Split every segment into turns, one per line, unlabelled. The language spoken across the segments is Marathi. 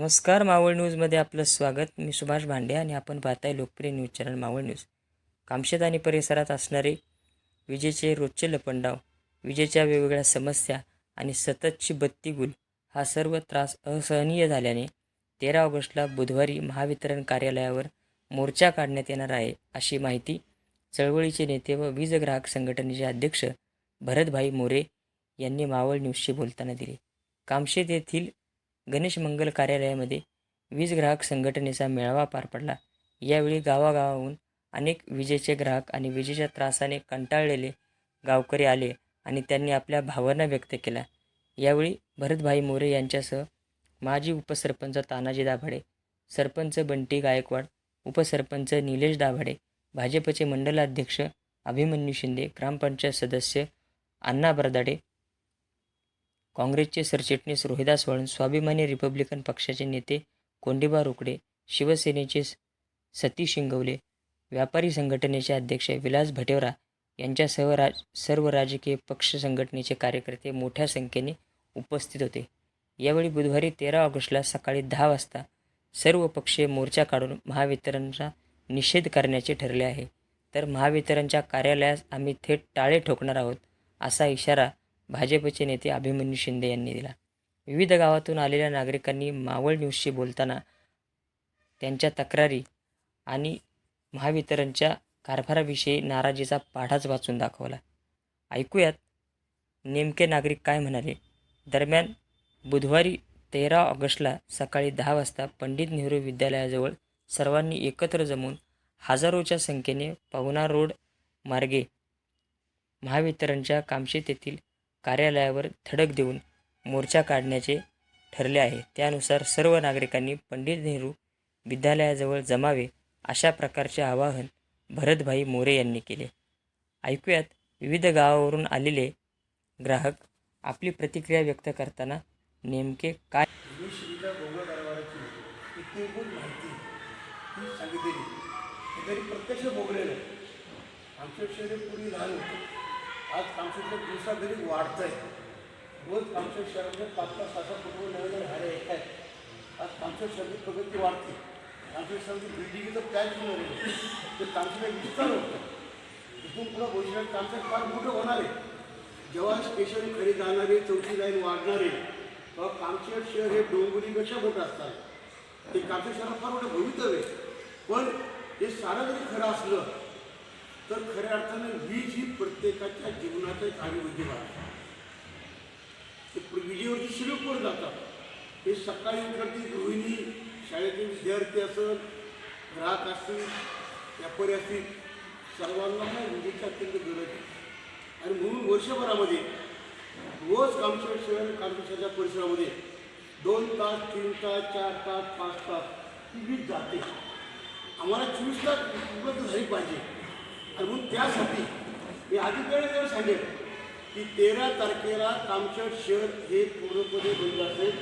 नमस्कार. मावळ न्यूजमध्ये आपलं स्वागत. मी सुभाष भांडे आणि आपण पाहताय लोकप्रिय news channel Maval news. Kamshet आणि परिसरात असणारे विजेचे रोजचे लपंडाव, विजेच्या वेगवेगळ्या समस्या आणि सततची बत्ती गुल हा सर्व त्रास असहनीय झाल्याने 13 ऑगस्टला बुधवारी महावितरण कार्यालयावर मोर्चा काढण्यात येणार आहे, अशी माहिती चळवळीचे नेते व वीज ग्राहक संघटनेचे अध्यक्ष भरतभाई मोरे यांनी मावळ न्यूजशी बोलताना दिली. कामशेत येथील गणेश मंगल कार्यालयामध्ये वीज ग्राहक संघटनेचा मेळावा पार पडला. यावेळी गावागावाहून अनेक विजेचे ग्राहक आणि विजेच्या त्रासाने कंटाळलेले गावकरी आले आणि त्यांनी आपल्या भावना व्यक्त केल्या. यावेळी भरतभाई मोरे यांच्यासह माजी उपसरपंच तानाजी दाभाडे, सरपंच बंटी गायकवाड, उपसरपंच निलेश दाभाडे, भाजपचे मंडलाध्यक्ष अभिमन्यू शिंदे, ग्रामपंचायत सदस्य अण्णा बरदाडे, काँग्रेसचे सरचिटणीस रोहिदास वळण, स्वाभिमानी रिपब्लिकन पक्षाचे नेते कोंडीबा रोकडे, शिवसेनेचे सतीश इंगवले, व्यापारी संघटनेचे अध्यक्ष विलास भटेवरा यांच्यासह सर्व राजकीय पक्ष संघटनेचे कार्यकर्ते मोठ्या संख्येने उपस्थित होते. यावेळी बुधवारी 13 ऑगस्टला सकाळी 10 वाजता सर्व पक्षीय मोर्चा काढून महावितरणचा निषेध करण्याचे ठरले आहे. तर महावितरणच्या कार्यालयास आम्ही थेट टाळे ठोकणार आहोत, असा इशारा भाजपचे नेते अभिमन्यू शिंदे यांनी दिला. विविध गावातून आलेल्या नागरिकांनी मावळ न्यूजशी बोलताना त्यांच्या तक्रारी आणि महावितरणच्या कारभाराविषयी नाराजीचा पाढाच वाचून दाखवला. ऐकूयात नेमके नागरिक काय म्हणाले. दरम्यान बुधवारी 13 ऑगस्टला सकाळी 10 वाजता पंडित नेहरू विद्यालयाजवळ सर्वांनी एकत्र जमून हजारोच्या संख्येने पवनार रोड मार्गे महावितरणच्या कामशेत येथील कार्यालयावर धडक देऊन मोर्चा काढण्याचे ठरले आहे. त्यानुसार सर्व नागरिकांनी पंडित नेहरू विद्यालयाजवळ जमावे, अशा प्रकारचे आवाहन भरतभाई मोरे यांनी केले. ऐकूयात विविध गावावरून आलेले ग्राहक आपली प्रतिक्रिया व्यक्त करताना नेमके काय.
तरी प्रत्यक्ष भोगलेलं आमच्या शहर पूर्वी लहान होतं. आज कामशेतच्या दिवसागणिक वाढत आहे. रोज कामशेत शहरामध्ये 5-5, 6-6 कुटुंब नवीन झाडे येत आहेत. आज कामशेत शहराची प्रगती वाढते. कामशेत शहराची बिल्डिंगचं प्लॅन होणार आहे, ते कामशेत विस्तार होतं. इथून पुढं भविष्यात कामशेत फार मोठं होणार आहे. जेव्हा स्टेशन खरी जाणारे, चौथी लाईन वाढणारे, तेव्हा कामशेत शहर हे डोंबिवलीपेक्षा मोठं असणार. ते कामशेत शहरात फार मोठं भवितव्य आहे. पण हे सारं जरी खरं असलं तर खऱ्या अर्थानं वीज ही प्रत्येकाच्या जीवनाचा एक अविभाज्य भाग आहे. ते विजेवरती शिरकवर जातात. हे सकाळी उठल्याची गृहिणी, शाळेचे विद्यार्थी असत, ग्राहक असतील, व्यापारी असतील, सर्वांना विजेची अत्यंत गरज आहे. आणि म्हणून वर्षभरामध्ये रोज कामशेत शहर, कामशेत शहराच्या परिसरामध्ये 2 तास, 3 तास, 4 तास, 5 तास ही वीज जाते. आम्हाला 24 तास उपलब्ध झाली पाहिजे. आणि म्हणून त्यासाठी मी आधी वेळेवर सांगेन की 13 तारखेला कामशेत शहर हे पूर्णपणे बंद असेल.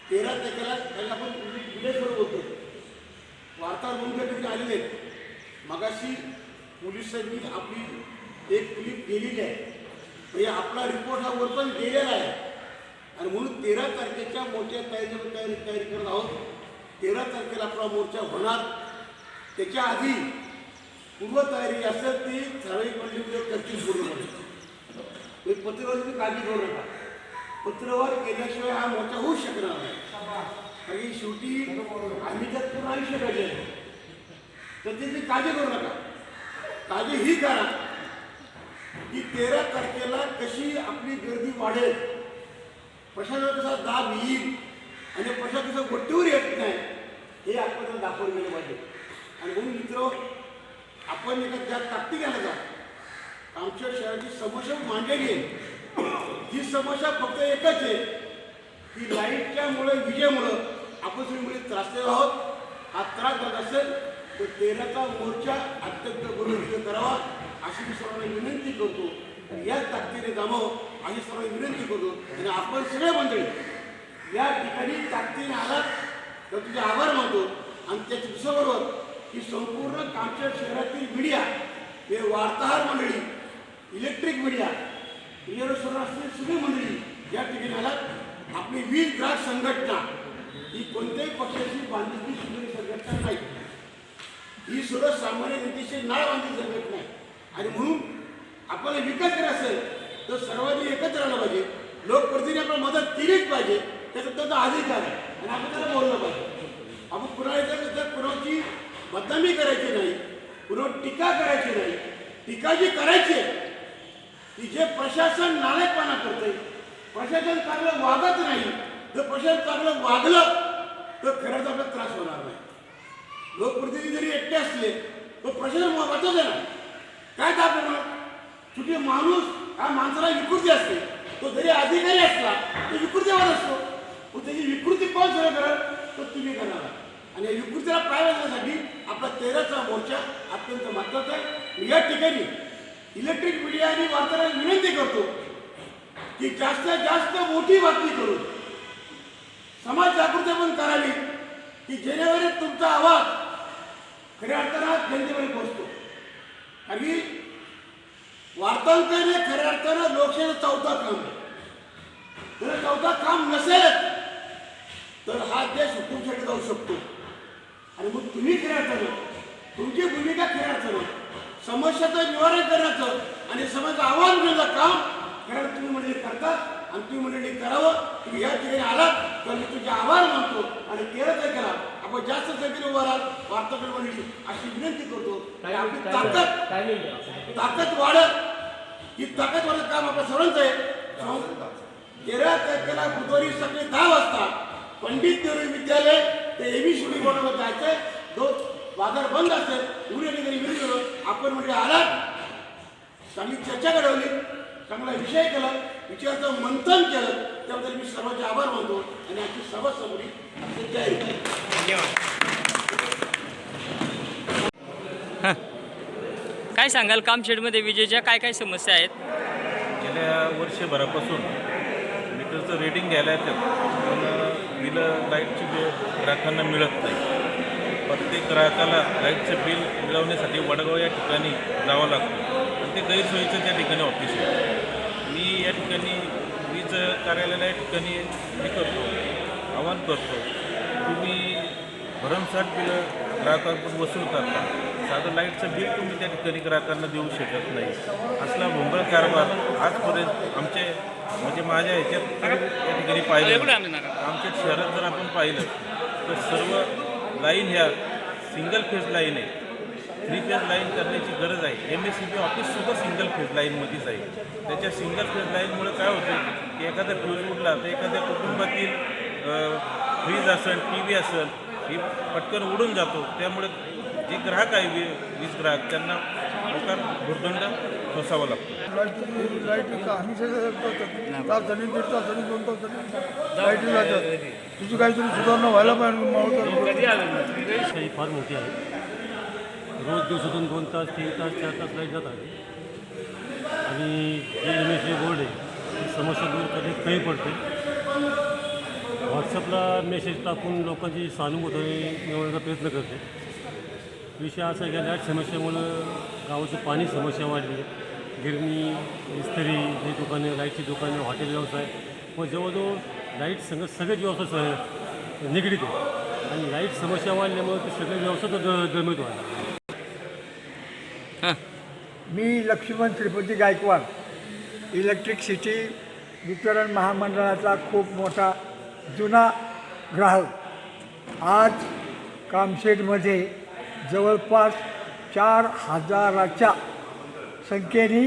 13 तारखेला काही आपण विलेजवर बोलतो, वार्ताहर म्हणून त्या ठिकाणी आलेले आहेत. मगाशी पोलिसांनी आपली एक क्लिप गेलेली आहे, म्हणजे आपला रिपोर्ट हा वरपर्यंत गेलेला आहे. आणि म्हणून 13 तारखेच्या मोठ्या तयारी करत आहोत. 13 तारखेला आपला मोर्चा होणार. त्याच्या आधी पूर्वतयारी असेल ती ठराविक मंडळीमध्ये करतील पूर्णपणे. पत्रव्यवहार तुम्ही काळजी करू नका. पत्रव्यवहार केल्याशिवाय हा मोर्चा होऊ शकणार नाही. कारण शेवटी आम्ही त्यात पूर्ण आयुष्य काढले, तर त्याची काळजी करू नका. काळजी ही करा की 13 तारखेला कशी आपली गर्दी वाढेल, प्रशासनाचा कसा दाब येईल आणि प्रशासन कसं गोष्टीवर येत नाही, हे आपण दाखवून गेलं पाहिजे. आणि म्हणून मित्र, आपण एका ज्या ताकदीने जा कामशेत शहराची समस्या मांडलेली आहे. ही समस्या फक्त एकच आहे की लाईटच्यामुळे, विजेमुळं आपण सगळी त्रासलेलो आहोत. हा त्रास झाला असेल तर 13चा मोर्चा अत्यंत बरोबर करावा, अशी मी सर्वांना विनंती करतो. याच ताकदीने जमावं अशी सर्वांना विनंती करतो. आणि आपण सगळे मंडळी या ठिकाणी ताकदीने आलात तर तुझे आभार मानतो. आणि त्याच्या दुसऱ्याबरोबर की संपूर्ण कामशेत शहरातील मीडिया, हे वार्ताहर मंडळी, इलेक्ट्रिक मीडिया, असलेली सगळी मंडळी या ठिकाणी आलात. आपली वीज ग्राहक संघटना ही कोणत्याही पक्षाची बांधिलकी सुद्धा संघटना नाही, ही सर्वसामान्य जनतेची नाळ बांधली संघटना आहे. आणि म्हणून आपल्याला विकास करायचा असेल तर सर्वांनी एकत्र आलं पाहिजे. लोकप्रतिनिधी आपल्याला मदत केलीच पाहिजे, त्याचा त्यांचा अधिकार आहे आणि आपण त्याला बोललं पाहिजे. आपण कुणाच्या कुणाची बदनामी करायची नाही, कुणावर टीका करायची नाही. टीका जी करायची आहे की जे प्रशासन नालायकपणा करतंय, प्रशासन चांगलं वागत नाही, जर प्रशासन चांगलं वागलं तर खरंच आपल्याला त्रास होणार नाही. लोकप्रतिनिधी जरी एकटे असले तर प्रशासन वाचत आहे ना, काय दाखवणार? शेवटी माणूस हा माणसाला विकृती असते, तो जरी अधिकारी असला तो विकृतीवाद असतो. पण त्याची विकृती कोण सगळं करत तर तुम्ही करणार. आणि या विकृतीला पाय घालण्यासाठी आपला 13चा मोर्चा अत्यंत महत्त्वाचा आहे. मी या ठिकाणी इलेक्ट्रिक मीडिया आणि वार्ताहरांना विनंती करतो की जास्तीत जास्त मोठी बातमी करून समाज जागृती पण करावी की जेणेकरून तुमचा आवाज खऱ्या अर्थानं जनतेमध्ये पोहोचतो. आणि वार्तांकन हे खऱ्या अर्थानं लोकशाहीचं चौथा काम आहे. जर चौथा काम नसेल तर हा देश हुकूमशाही जाऊ शकतो. आणि मग तुम्ही खऱ्या अर्थानं तुमची भूमिका खऱ्या अर्थानं समस्याचं निवारण करण्याचं आणि समाजाचं आव्हान घेण्याचं काम खरं तुम्ही मंडळी करतात आणि तुम्ही मंडळी करावं. तुम्ही या ठिकाणी आलात तर मी तुमचे आभार मानतो आणि 13 तारखेला आपण जास्त संख्येने उभा राहाल वार्ताहर मंडळी अशी विनंती करतो. आपली ताकद वाढत, ही ताकद वाढत काम आपल्या सर्वांचं आहे. 13 तारखेला बुधवारी सकाळी 10 वाजता पंडित नेहरू विद्यालय ते एबीसीडी बोर्डावर जायचंय. बाजार बंद असेल उद्या ठिकाणी विरोध आपण म्हणजे आलात, चांगली चर्चा घडवली, चांगला विषय केला, विचाराचं मंथन केलं, त्याबद्दल मी सर्वांचे आभार मानतो आणि आजची सभा समोरी आपली तयारी केली.
काय सांगाल कामशेडमध्ये विजेच्या काय काय समस्या आहेत?
गेल्या वर्षभरापासून मीटरचं रेटिंग घ्यायला येतात पण बिलं लाईटची ग्राहकांना मिळत नाही. प्रत्येक ग्राहकाला लाईटचं बिल मिळवण्यासाठी वडगाव या ठिकाणी जावं लागतं आणि ते गैरसोयीचं त्या ठिकाणी ऑफिस आहे. मी या ठिकाणी वीज कार्यालयाला या ठिकाणी हे करतो, आवाहन करतो, तुम्ही भरमसाठ बिलं ग्राहकांकडून वसूल करता, साधं लाईटचं बिल तुम्ही त्या ठिकाणी ग्राहकांना देऊ शकत नाही. असला भोंगळ कारभार आजपर्यंत आमचे म्हणजे माझ्या ह्याच्यात या ठिकाणी पाहिलं. आमच्या शहरात जर आपण पाहिलं तर सर्व लाईन ह्या सिंगल फेज लाईन आहे. 3 फेज लाईन करण्याची गरज आहे. MSCB ऑफिससुद्धा सिंगल फेज लाईनमध्येच आहे. त्याच्या सिंगल फेज लाईनमुळे काय होतं की एखादा फ्यूज उडला तर एखाद्या कुटुंबातील फ्रीज असेल, TV असेल, ही पटकन उडून जातो. त्यामुळे जे ग्राहक आहे वीज ग्राहक त्यांना मोकार भुर्दंड सोसावा लागतो.
लाईट आम्ही सगळं तास झाली, 1.5 तास झाली, 2 तास झाली लाईट जातात. तुझी काहीतरी सुधारणा व्हायला पाहिजे.
काही फार मोठी आहे. रोज दिवसातून 2 तास, 3 तास, 4 तास लाईट जात आहे आणि जे MSCB बोर्ड आहे ती समस्या दूर करण्यात कमी पडते. व्हॉट्सअपला मेसेज टाकून लोकांची सहानुभूती मिळवण्याचा प्रयत्न करते. विषय असा आहे की लाईट समस्येमुळं गावाची पाणी समस्या वाढली. गिरणी, इस्त्री, ही दुकाने, लाईटची दुकाने, हॉटेल व्यवसाय व जवळजवळ लाईट सगळेच व्यवसाय निगडीत आहे आणि लाईट समस्या वाढल्यामुळे ते सगळे व्यवसाय दळमळीत व्हायला.
मी लक्ष्मण श्रीपती गायकवाड, इलेक्ट्रिसिटी वितरण महामंडळाचा खूप मोठा जुना ग्राहक. आज कामशेडमध्ये जवळपास 4,000च्या संख्येने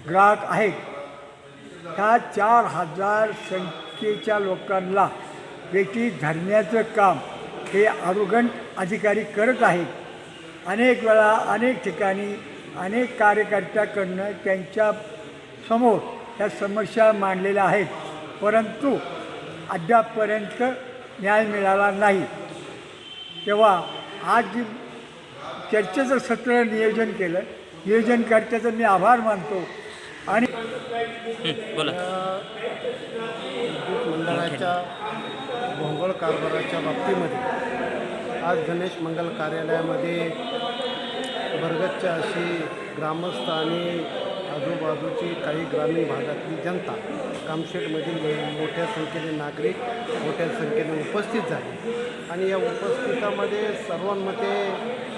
ग्राहक आहेत. ह्या 4,000 संख्येच्या लोकांना पेटी धरण्याचं काम हे आरोग्य अधिकारी करत आहेत. अनेक वेळा अनेक ठिकाणी अनेक कार्यकर्त्याकडनं त्यांच्या समोर ह्या समस्या मांडलेल्या आहेत, परंतु अद्यापपर्यंत न्याय मिळाला नाही. तेव्हा आज जी चर्चेचं सत्र नियोजनकर्त्याचं मी आभार मानतो. आणि
बोला.
विद्युत मंडळाच्या भोंगळ कारभाराच्या बाबतीमध्ये आज गणेश मंगल कार्यालयामध्ये भरगच्च अशी ग्रामस्थ आणि आजूबाजूची काही ग्रामीण भागातली जनता कामशेतमधील मोठ्या संख्येने नागरिक मोठ्या संख्येने उपस्थित झाले आणि या उपस्थितामध्ये सर्वांमध्ये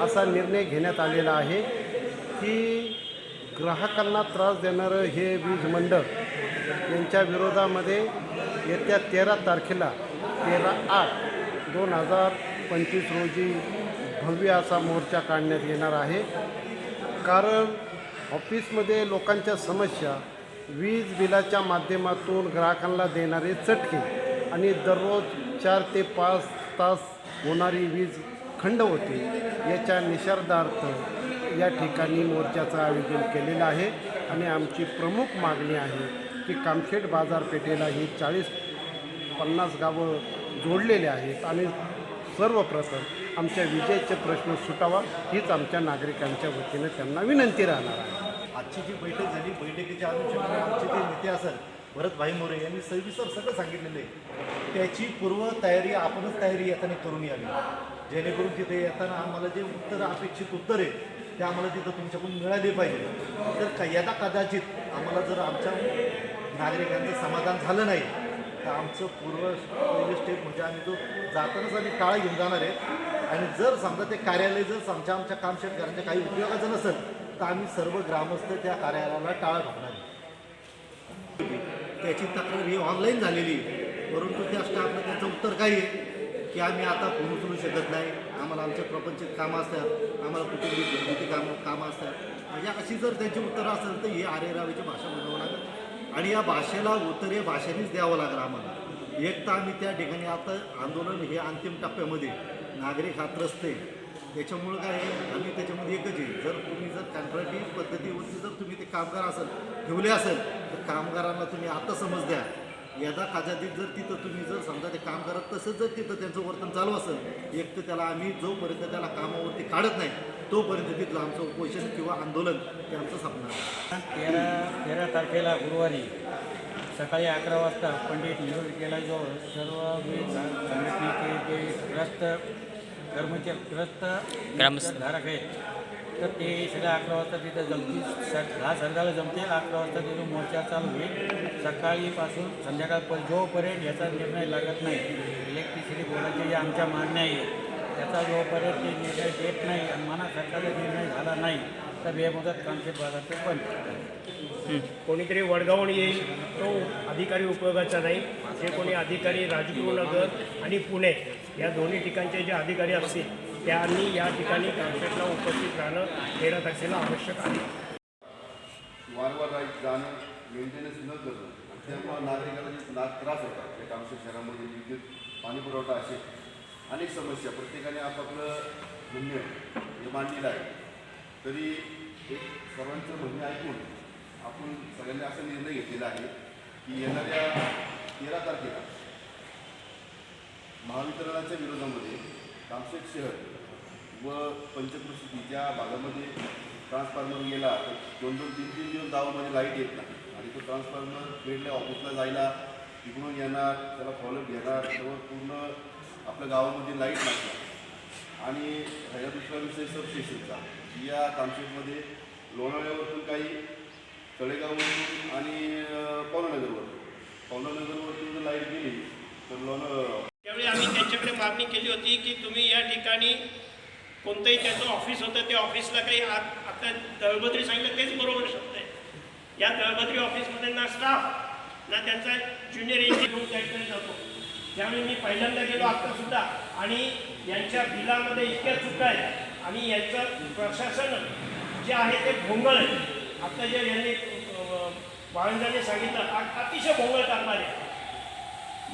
असा निर्णय घेण्यात आलेला आहे की ग्राहकांना त्रास देणारं हे वीज मंडळ यांच्या विरोधामध्ये येत्या 13 तारखेला 13/8/2025 रोजी भव्य असा मोर्चा काढण्यात येणार आहे. कारण ऑफिसमध्ये लोकांच्या समस्या, वीज बिलाच्या माध्यमातून ग्राहकांना देणारे चटके आणि दररोज 4 ते 5 तास होणारी वीज खंड होते याच्या निषेधार्थ या ठिकाणी मोर्चाचं आयोजन केलेलं आहे. आणि आमची प्रमुख मागणी आहे की कामशेत बाजारपेठेला ही 40-50 गावं जोडलेले आहेत आणि सर्वप्रथम आमच्या विजेचे प्रश्न सुटावा हीच आमच्या नागरिकांच्या वतीनं त्यांना विनंती राहणार आहे.
आजची जी बैठक झाली, बैठकीच्या अनुषंगाने आमचे ते नेते असेल भरतभाई मोरे यांनी सविस्तर सगळं सांगितलेलं आहे. त्याची पूर्वतयारी आपणच तयारी येताना करून यावी, जेणेकरून तिथे येताना आम्हाला जे उत्तर अपेक्षित उत्तर आहे ते आम्हाला तिथं तुमच्याकडून मिळाले पाहिजे. तर यदा कदाचित आम्हाला जर आमच्या नागरिकांचं समाधान झालं नाही तर आमचं पहिलं स्टेप म्हणजे आम्ही जो जातानाच आम्ही टाळा घेऊन जाणार आहे. आणि जर समजा ते कार्यालय जर आमच्या कामशेतकऱ्यांच्या काही उपयोगाचं नसेल तर आम्ही सर्व ग्रामस्थ त्या कार्यालयाला टाळा ठोकणार आहे. त्याची तक्रार ही ऑनलाईन झालेली आहे, परंतु त्या स्टाफला त्याचं उत्तर काय आहे की आम्ही आता फोन उचलू शकत नाही, आम्हाला आमच्या प्रपंचित कामं असतात, आम्हाला कुटुंबिक घरगुती कामं असतात. म्हणजे अशी जर त्यांची उत्तरं असेल तर ही आरेरावीची भाषा बनवावं लागेल आणि या भाषेला उत्तर हे भाषेनेच द्यावं लागेल आम्हाला. एक तर आम्ही त्या ठिकाणी आता आंदोलन हे अंतिम टप्प्यामध्ये नागरिक हा त्रस्त आहे. त्याच्यामुळं काय आहे, आम्ही त्याच्यामध्ये एकच आहे, जर तुम्ही जर कॉन्ट्रॅक्टिव्ह पद्धतीवरती जर तुम्ही ते कामगार ठेवले असेल तर कामगारांना तुम्ही आता समज द्या. यदा कदाचित जर तिथं तुम्ही जर समजा ते काम करत तसंच जर तिथं त्यांचं वर्तन चालू असेल, एक तर त्याला आम्ही जोपर्यंत त्याला कामावरती काढत नाही तोपर्यंत तिथलं आमचं उपोषण किंवा आंदोलन ते आमचं संपणार.
13 तारखेला गुरुवारी सकाळी 11 वाजता पंडित नेहरू विद्यालयाजवळ सर्व वीज संघटनेचे जे ग्रस्त ग्रामधारक आहेत तर ते सगळ्या 11 वाजता तिथं जमतील. 10 सरकारला जमतील, 11 वाजता तिथून मोर्चा चालू होईल. सकाळीपासून संध्याकाळपर्यंत जोपर्यंत याचा निर्णय लागत नाही, इलेक्ट्रिसिटी बोर्डाचे जे आमच्या मागण्या आहे त्याचा जोपर्यंत ते निर्णय देत नाही आणि मना सरकारचा निर्णय झाला नाही तर बेमुदत कामशेत बाजारपेठ बंद.
कोणीतरी वडगावून येईल तो अधिकारी उपयोगाचा नाही. जे कोणी अधिकारी राजगुरुनगर आणि पुणे या दोन्ही ठिकाणचे जे अधिकारी असतील त्यांनी या ठिकाणी कामशेतला उपस्थित राहणं 13 तारखेला आवश्यक आहे.
वारंवार जाणं, मेंटेनन्स न करणं आणि त्यामुळे नागरिकांना जे त्रास होतात. या कामशेत शहरामध्ये विद्युत पाणी पुरवठा असे अनेक समस्या प्रत्येकाने आपापलं म्हणणं हे मांडलेलं आहे. तरी एक सर्वांचं म्हणणं ऐकून आपण सगळ्यांनी असा निर्णय घेतलेला आहे की येणाऱ्या 13 तारखेला महावितरणाच्या विरोधामध्ये कामशेत शहर व पंचकृषी ज्या भागामध्ये ट्रान्सफॉर्मर गेला तर 2-3 दिवस गावामध्ये लाईट येत नाही आणि तो ट्रान्सफॉर्मर ग्रेडला ऑफिसला जायला तिकडून येणार, त्याला फॉलोअप घेणार, तेव्हा पूर्ण आपल्या गावामध्ये लाईट लागतात. आणि ह्याचा दुसरा विषय सबस्टेशनचा. या कामशेतमध्ये लोणावळ्यावरतून काही तळेगाववरून आणि पवनानगरवरतून जर लाईट गेली तर
त्यावेळी आम्ही त्यांच्याकडे मागणी केली होती की तुम्ही या ठिकाणी कोणतंही त्याचं ऑफिस होतं त्या ऑफिसला काही आता दळबद्री सांगितलं तेच बरोबर शब्द आहे. या दळबद्री ऑफिसमध्ये ना स्टाफ ना त्यांचा ज्युनियर इंजिनियर त्या ठिकाणी जातो. त्यावेळी मी पहिल्यांदा गेलो आत्तासुद्धा आणि यांच्या बिलामध्ये इतक्या चुका आहेत आणि यांचं प्रशासन जे आहे ते भोंगळ आहे. आता जे यांनी बाळंजांनी सांगितलं अतिशय भोंगळ टाकणार आहे.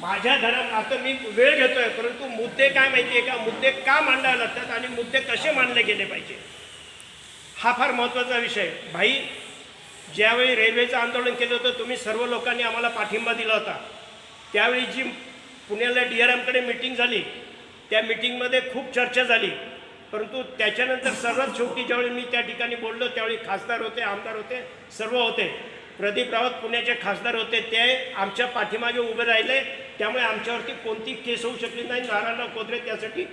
माझ्या घरात आता मी वेळ घेतो आहे परंतु मुद्दे काय माहिती आहे का, मुद्दे का मांडावे लागतात आणि मुद्दे कसे मांडले गेले पाहिजे हा फार महत्त्वाचा विषय. भाई ज्यावेळी रेल्वेचं आंदोलन केलं होतं तुम्ही सर्व लोकांनी आम्हाला पाठिंबा दिला होता. त्यावेळी जी पुण्याला DRMकडे मीटिंग झाली त्या मीटिंगमध्ये खूप चर्चा झाली, परंतु त्याच्यानंतर सर्वात शेवटी ज्यावेळी मी त्या ठिकाणी बोललो त्यावेळी खासदार होते, आमदार होते, सर्व होते. प्रदीप रावत पुण्याचे खासदार होते, ते आमच्या पाठीमागे उभे राहिले. त्यामुळे आमच्यावरती कोणती केस होऊ शकली नाही. नारायणराव कोदरे त्यासाठी